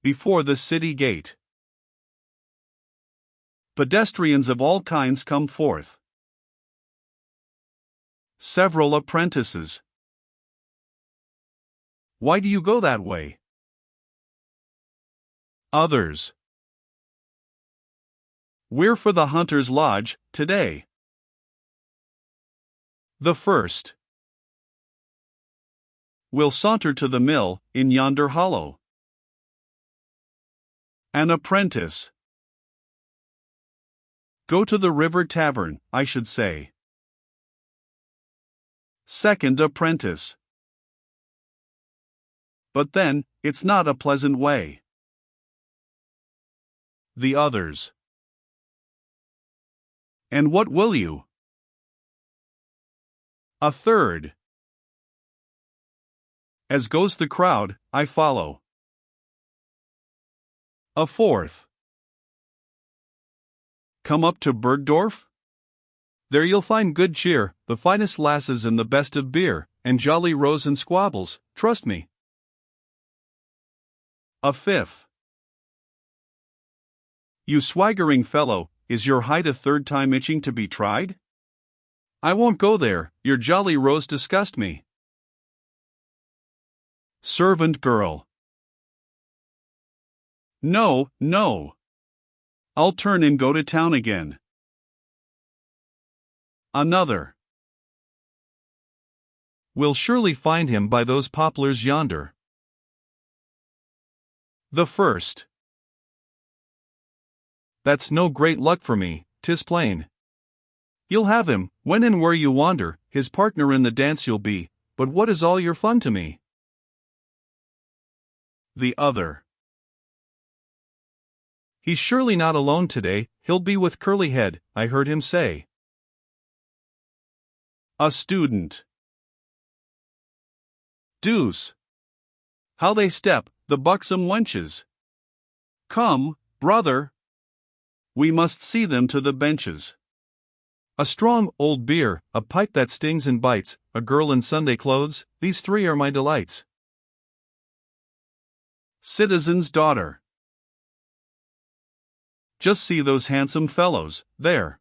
before the city gate. Pedestrians of all kinds come forth. Several apprentices. Why do you go that way? Others. We're for the hunter's lodge, today. The first. We'll saunter to the mill, in yonder hollow. An apprentice. Go to the river tavern, I should say. Second apprentice. But then, it's not a pleasant way. The others. And what will you? A third. As goes the crowd, I follow. A fourth. Come up to Bergdorf? There you'll find good cheer, the finest lasses and the best of beer, and jolly rows and squabbles, trust me. A fifth. You swaggering fellow, is your hide a third time itching to be tried? I won't go there, your jolly rows disgust me. Servant girl. No, no. I'll turn and go to town again. Another. We'll surely find him by those poplars yonder. The first. That's no great luck for me, 'tis plain. You'll have him, when and where you wander, his partner in the dance you'll be, but what is all your fun to me? The other. He's surely not alone today, he'll be with curly head, I heard him say. A student. Deuce! How they step, the buxom wenches! Come, brother! We must see them to the benches. A strong old beer, a pipe that stings and bites, a girl in Sunday clothes, these three are my delights. Citizen's daughter. Just see those handsome fellows, there.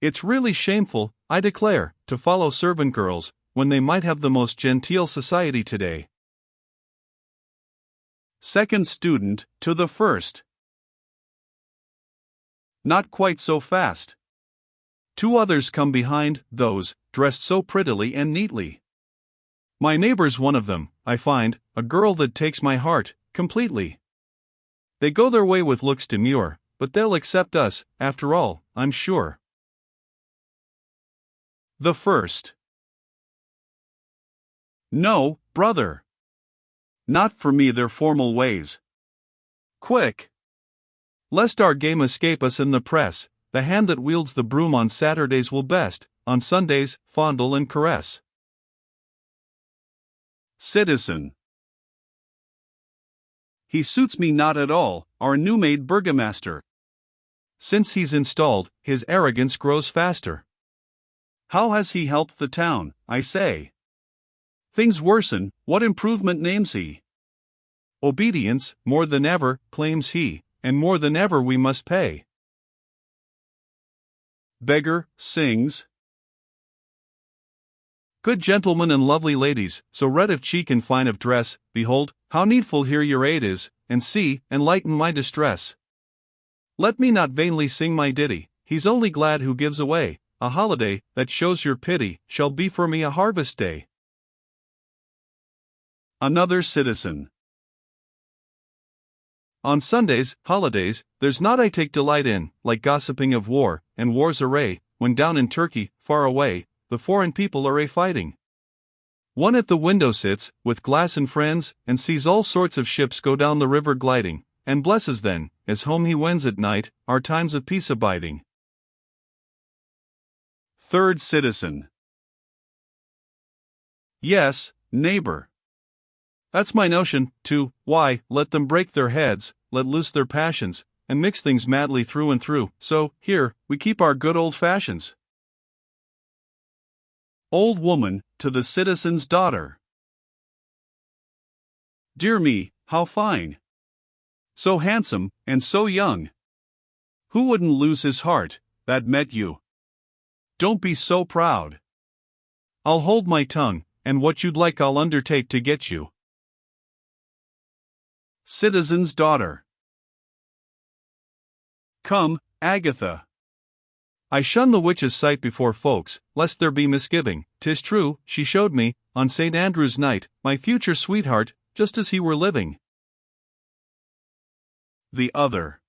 It's really shameful, I declare, to follow servant girls, when they might have the most genteel society today. Second student, to the first. Not quite so fast. Two others come behind, those, dressed so prettily and neatly. My neighbor's one of them, I find, a girl that takes my heart, completely. They go their way with looks demure, but they'll accept us, after all, I'm sure. The first. No, brother. Not for me their formal ways. Quick! Lest our game escape us in the press, the hand that wields the broom on Saturdays will best, on Sundays, fondle and caress. Citizen. He suits me not at all, our new-made burgomaster. Since he's installed, his arrogance grows faster. How has he helped the town, I say? Things worsen, what improvement names he? Obedience, more than ever, claims he, and more than ever we must pay. Beggar, sings. Good gentlemen and lovely ladies, so red of cheek and fine of dress, behold, how needful here your aid is, and see, and lighten my distress. Let me not vainly sing my ditty, he's only glad who gives away, a holiday, that shows your pity, shall be for me a harvest day. Another citizen. On Sundays, holidays, there's naught I take delight in, like gossiping of war, and war's array, when down in Turkey, far away, the foreign people are a-fighting. One at the window sits, with glass and friends, and sees all sorts of ships go down the river gliding, and blesses then, as home he wends at night, our times of peace abiding. Third citizen. Yes, neighbor. That's my notion, too. Why, let them break their heads, let loose their passions, and mix things madly through and through, so, here, we keep our good old fashions. Old woman, to the citizen's daughter. Dear me, how fine! so handsome, and so young. Who wouldn't lose his heart, that met you? Don't be so proud. I'll hold my tongue, and what you'd like I'll undertake to get you. Citizen's Daughter. Come, Agatha. I shun the witch's sight before folks, lest there be misgiving. 'Tis true, she showed me, on St. Andrew's night, my future sweetheart, just as he were living. The Other.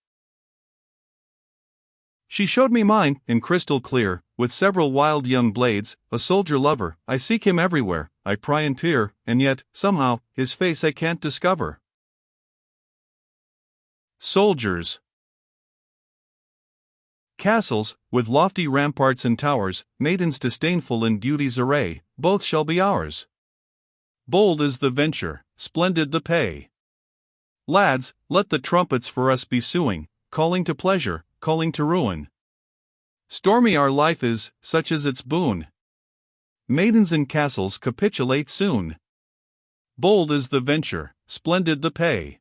She showed me mine, in crystal clear, with several wild young blades, a soldier lover. I seek him everywhere, I pry and peer, and yet, somehow, his face I can't discover. Soldiers. Castles, with lofty ramparts and towers, maidens disdainful in beauty's array, both shall be ours. Bold is the venture, splendid the pay. Lads, let the trumpets for us be suing, calling to pleasure, calling to ruin. Stormy our life is, such is its boon. Maidens in castles capitulate soon. Bold is the venture, splendid the pay.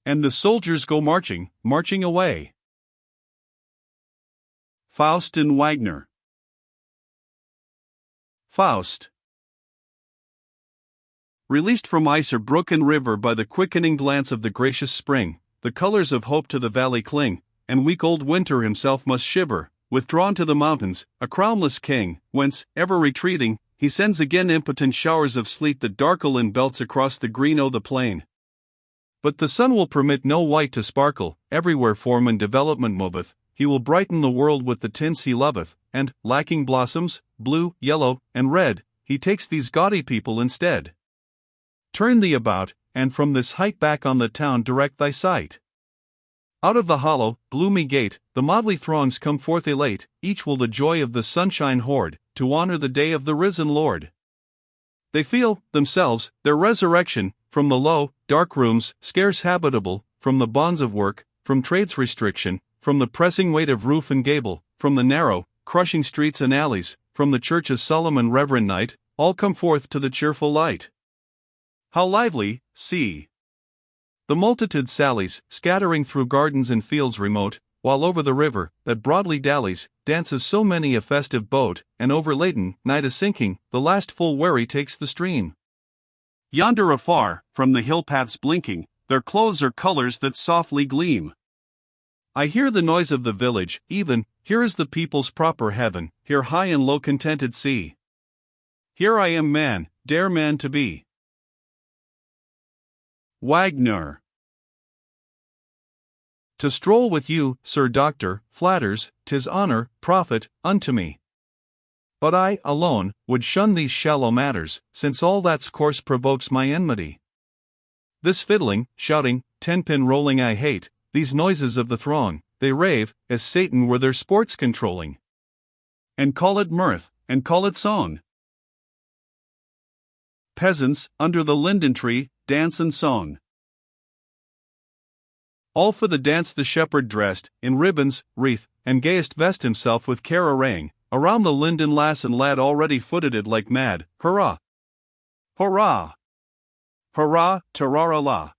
And the soldiers go marching, marching away. Faust in Wagner. Faust. Released from ice or brook and river by the quickening glance of the gracious spring, the colors of hope to the valley cling, and weak old winter himself must shiver. Withdrawn to the mountains, a crownless king, whence, ever retreating, he sends again impotent showers of sleet that darkle in belts across the green o' the plain. But the sun will permit no white to sparkle, everywhere form and development moveth, he will brighten the world with the tints he loveth, and, lacking blossoms, blue, yellow, and red, he takes these gaudy people instead. Turn thee about, and from this height back on the town direct thy sight. Out of the hollow, gloomy gate, the motley throngs come forth elate, each will the joy of the sunshine hoard, to honor the day of the risen Lord. They feel, themselves, their resurrection, from the low, dark rooms, scarce habitable, from the bonds of work, from trade's restriction, from the pressing weight of roof and gable, from the narrow, crushing streets and alleys, from the church's solemn and reverend night, all come forth to the cheerful light. How lively, see! The multitude sallies, scattering through gardens and fields remote, while over the river, that broadly dallies, dances so many a festive boat, and over Leighton, night is sinking, the last full wherry takes the stream. Yonder afar, from the hill paths blinking, their clothes are colors that softly gleam. I hear the noise of the village, even, here is the people's proper heaven, here high and low contented see. Here I am man, dare man to be. Wagner. To stroll with you, Sir Doctor, flatters, 'tis honor, profit, unto me. But I, alone, would shun these shallow matters, since all that's coarse provokes my enmity. This fiddling, shouting, ten-pin rolling I hate, these noises of the throng, they rave, as Satan were their sports controlling. And call it mirth, and call it song. Peasants, under the linden tree, dance and song. All for the dance the shepherd dressed, in ribbons, wreath, and gayest vest himself with care arraying, around the linden lass and lad already footed it like mad, hurrah! Hurrah! Hurrah, tarara-la!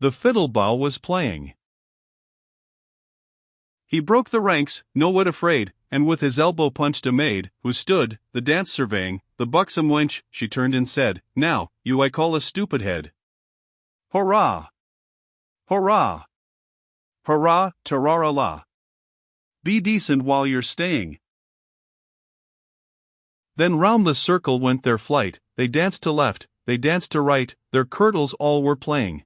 The fiddle bow was playing. He broke the ranks, no whit afraid, and with his elbow punched a maid, who stood, the dance surveying, the buxom wench, she turned and said, Now, you I call a stupid head. Hurrah! Hurrah! Hurrah, tarara-la! Be decent while you're staying. Then round the circle went their flight, they danced to left, they danced to right, their kirtles all were playing.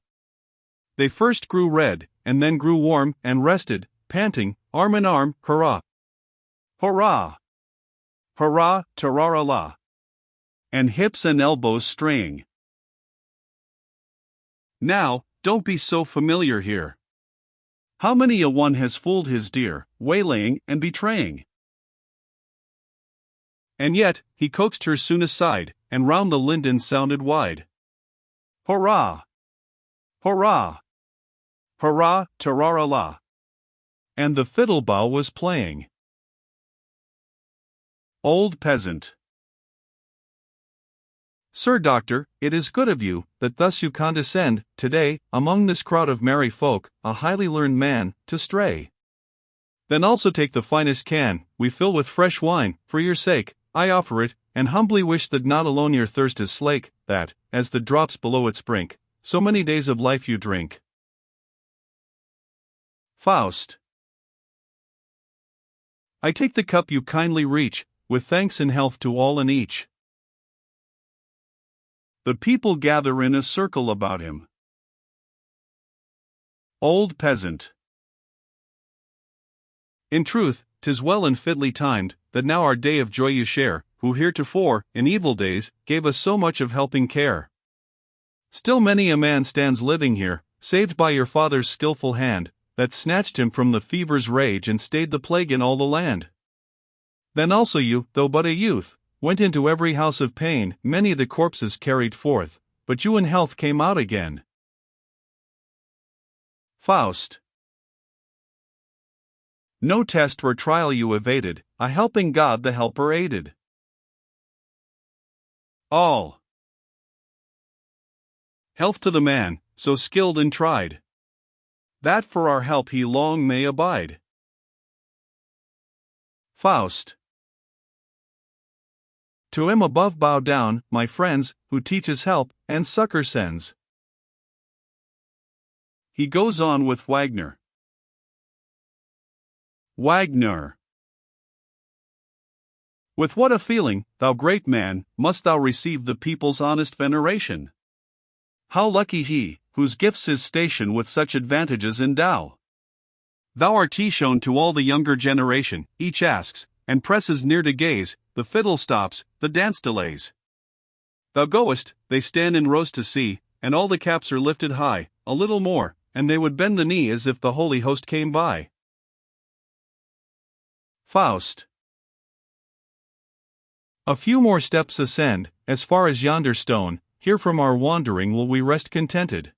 They first grew red, and then grew warm, and rested, panting, arm in arm, hurrah! Hurrah! Hurrah, tarara-la! And hips and elbows straying. Now, don't be so familiar here. How many a one has fooled his dear, waylaying and betraying? And yet, he coaxed her soon aside, and round the linden sounded wide. Hurrah! Hurrah! Hurrah, tarara-la! And the fiddle bow was playing. Old Peasant. Sir Doctor, it is good of you, that thus you condescend, today, among this crowd of merry folk, a highly learned man, to stray. Then also take the finest can, we fill with fresh wine, for your sake, I offer it, and humbly wish that not alone your thirst is slake, that, as the drops below its brink, so many days of life you drink. Faust. I take the cup you kindly reach, with thanks and health to all and each. The people gather in a circle about him. Old Peasant. In truth, 'tis well and fitly timed, that now our day of joy you share, who heretofore, in evil days, gave us so much of helping care. Still many a man stands living here, saved by your father's skillful hand, that snatched him from the fever's rage and stayed the plague in all the land. Then also you, though but a youth, went into every house of pain, many the corpses carried forth, but you in health came out again. Faust. No test or trial you evaded, a helping God the helper aided. All. Health to the man, so skilled and tried, that for our help he long may abide. Faust. To him above bow down, my friends, who teaches help, and succor sends. He goes on with Wagner. Wagner. With what a feeling, thou great man, must thou receive the people's honest veneration. How lucky he, whose gifts his station with such advantages endow. Thou art shown to all the younger generation, each asks, and presses near to gaze, the fiddle stops, the dance delays. Thou goest, they stand in rows to see, and all the caps are lifted high, a little more, and they would bend the knee as if the holy host came by. Faust. A few more steps ascend, as far as yonder stone, here from our wandering will we rest contented.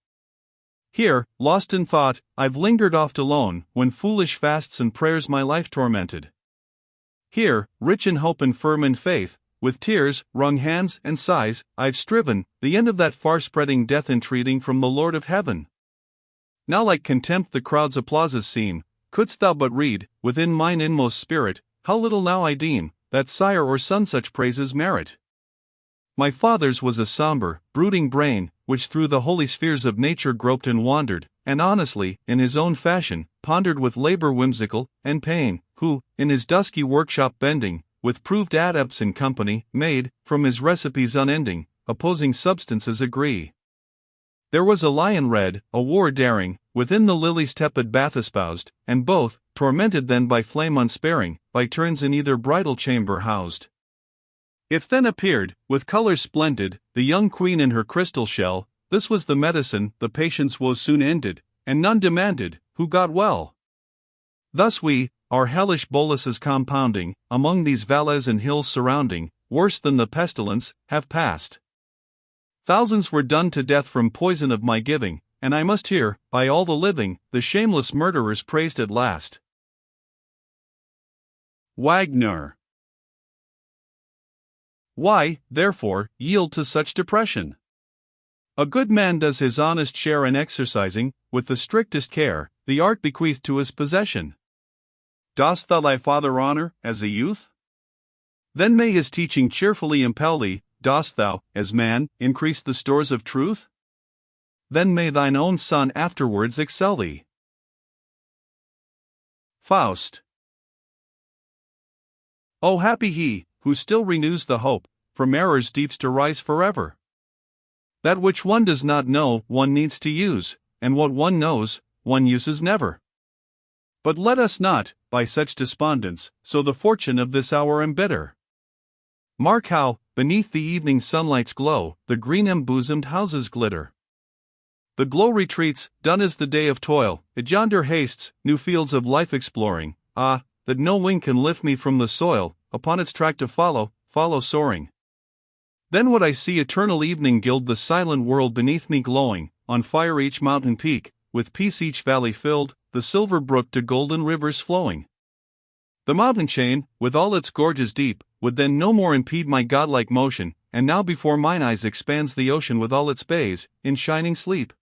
Here, lost in thought, I've lingered oft alone, when foolish fasts and prayers my life tormented. Here, rich in hope and firm in faith, with tears, wrung hands, and sighs, I've striven, the end of that far-spreading death entreating from the Lord of heaven. Now like contempt the crowd's applauses seem, couldst thou but read, within mine inmost spirit, how little now I deem, that sire or son such praises merit. My father's was a somber, brooding brain, which through the holy spheres of nature groped and wandered, and honestly, in his own fashion, pondered with labor whimsical, and pain, who, in his dusky workshop bending, with proved adepts in company, made, from his recipes unending, opposing substances agree. There was a lion red, a war daring, within the lily's tepid bath espoused, and both, tormented then by flame unsparing, by turns in either bridal chamber housed. If then appeared, with colors splendid, the young queen in her crystal shell, this was the medicine, the patient's woes soon ended, and none demanded, who got well. Thus we, our hellish boluses compounding, among these valleys and hills surrounding, worse than the pestilence, have passed. Thousands were done to death from poison of my giving, and I must hear, by all the living, the shameless murderers praised at last. Wagner. Why, therefore, yield to such depression? A good man does his honest share in exercising, with the strictest care, the art bequeathed to his possession. Dost thou thy father honor, as a youth? Then may his teaching cheerfully impel thee. Dost thou, as man, increase the stores of truth? Then may thine own son afterwards excel thee. Faust. O happy he, who still renews the hope, from error's deeps to rise forever. That which one does not know, one needs to use, and what one knows, one uses never. But let us not, by such despondence, so the fortune of this hour embitter. Mark how, beneath the evening sunlight's glow, the green embosomed houses glitter. The glow retreats, done as the day of toil, it yonder hastes, new fields of life exploring, ah, that no wing can lift me from the soil, upon its track to follow soaring. Then would I see eternal evening gild the silent world beneath me glowing, on fire each mountain peak, with peace each valley filled, the silver brook to golden rivers flowing. The mountain chain, with all its gorges deep, would then no more impede my godlike motion, and now before mine eyes expands the ocean with all its bays, in shining sleep.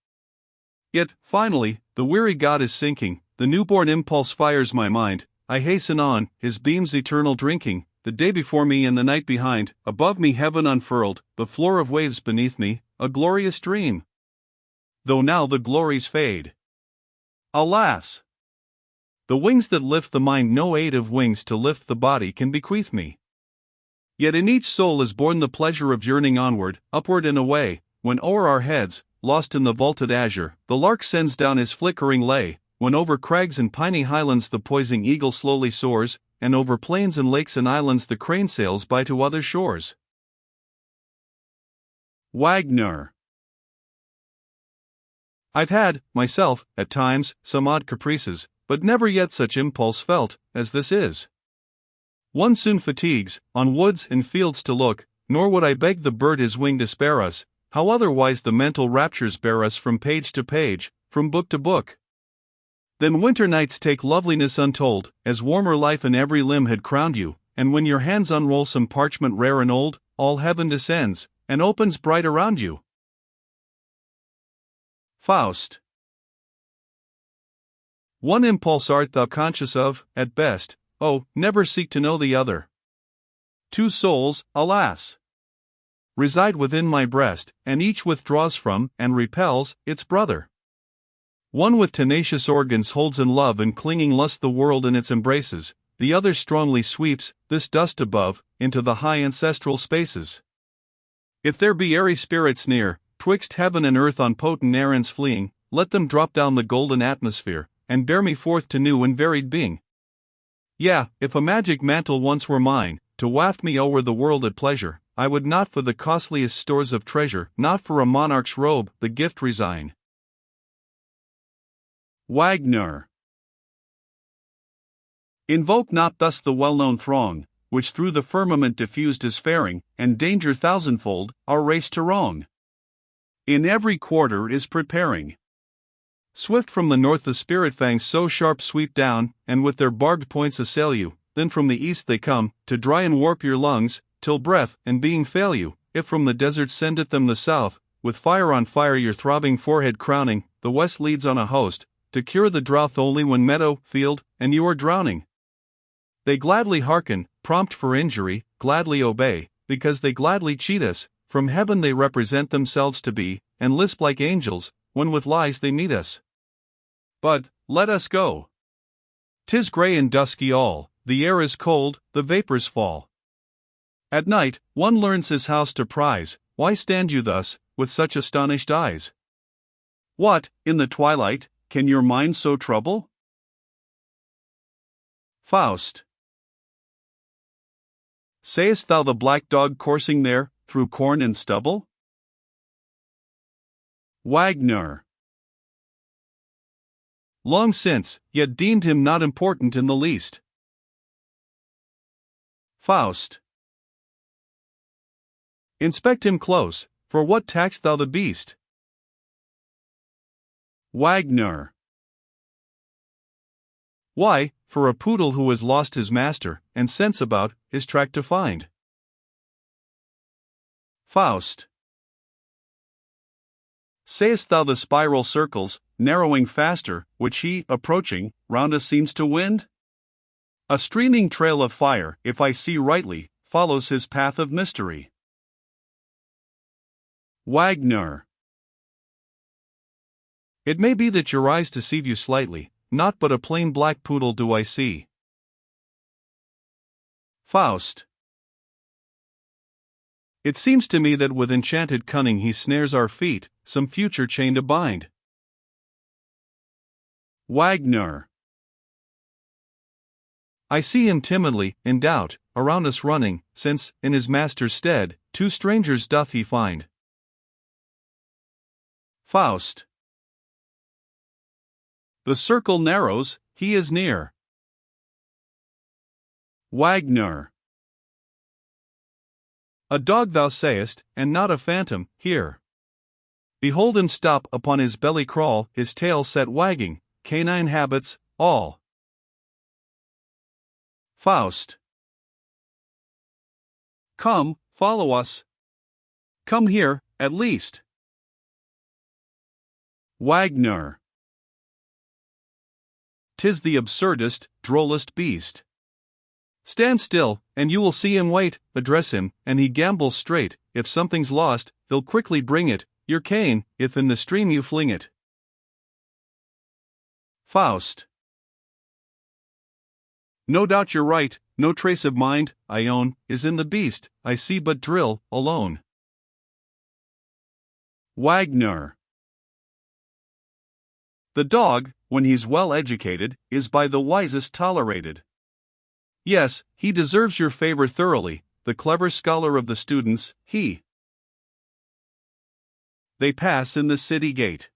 Yet, finally, the weary god is sinking, the newborn impulse fires my mind, I hasten on, his beams eternal drinking, the day before me and the night behind, above me heaven unfurled, the floor of waves beneath me, a glorious dream. Though now the glories fade. Alas! The wings that lift the mind no aid of wings to lift the body can bequeath me. Yet in each soul is born the pleasure of yearning onward, upward and away, when o'er our heads, lost in the vaulted azure, the lark sends down his flickering lay, when over crags and piney highlands the poising eagle slowly soars, and over plains and lakes and islands the crane sails by to other shores. Wagner. I've had, myself, at times, some odd caprices, but never yet such impulse felt, as this is. One soon fatigues, on woods and fields to look, nor would I beg the bird his wing to spare us, how otherwise the mental raptures bear us from page to page, from book to book. Then winter nights take loveliness untold, as warmer life in every limb had crowned you, and when your hands unroll some parchment rare and old, all heaven descends, and opens bright around you. Faust. One impulse art thou conscious of, at best, oh, never seek to know the other. Two souls, alas! Reside within my breast, and each withdraws from, and repels, its brother. One with tenacious organs holds in love and clinging lust the world in its embraces, the other strongly sweeps, this dust above, into the high ancestral spaces. If there be airy spirits near, twixt heaven and earth on potent errands fleeing, let them drop down the golden atmosphere, and bear me forth to new and varied being. Yea, if a magic mantle once were mine, to waft me o'er the world at pleasure, I would not for the costliest stores of treasure, not for a monarch's robe, the gift resign. Wagner. Invoke not thus the well-known throng, which through the firmament diffused is faring, and danger thousandfold, our race to wrong. In every quarter is preparing. Swift from the north the spirit fangs so sharp sweep down, and with their barbed points assail you, then from the east they come, to dry and warp your lungs, till breath and being fail you, if from the desert sendeth them the south, with fire on fire your throbbing forehead crowning, the west leads on a host, to cure the drouth only when meadow, field, and you are drowning. They gladly hearken, prompt for injury, gladly obey, because they gladly cheat us, from heaven they represent themselves to be, and lisp like angels, when with lies they meet us. But, let us go. 'Tis grey and dusky all, the air is cold, the vapors fall. At night, one learns his house to prize, why stand you thus, with such astonished eyes? What, in the twilight, can your mind so trouble? Faust. Sayest thou the black dog coursing there, through corn and stubble? Wagner. Long since, yet deemed him not important in the least. Faust. Inspect him close, for what taxed thou the beast? Wagner. Why, for a poodle who has lost his master, and scents about, his track to find. Faust. Sayest thou the spiral circles, narrowing faster, which he, approaching, round us seems to wind? A streaming trail of fire, if I see rightly, follows his path of mystery. Wagner. It may be that your eyes deceive you slightly, not but a plain black poodle do I see. Faust. It seems to me that with enchanted cunning he snares our feet, some future chain to bind. Wagner. I see him timidly, in doubt, around us running, since, in his master's stead, two strangers doth he find. Faust. The circle narrows, he is near. Wagner. A dog thou sayest, and not a phantom, here. Behold him stop upon his belly crawl, his tail set wagging, canine habits, all. Faust. Come, follow us. Come here, at least. Wagner. 'Tis the absurdest, drollest beast. Stand still, and you will see him wait, address him, and he gambols straight. If something's lost, he'll quickly bring it, your cane, if in the stream you fling it. Faust. No doubt you're right, no trace of mind, I own, is in the beast, I see but drill, alone. Wagner. The dog, when he's well educated, is by the wisest tolerated. Yes, he deserves your favor thoroughly, the clever scholar of the students, he. They pass in the city gate.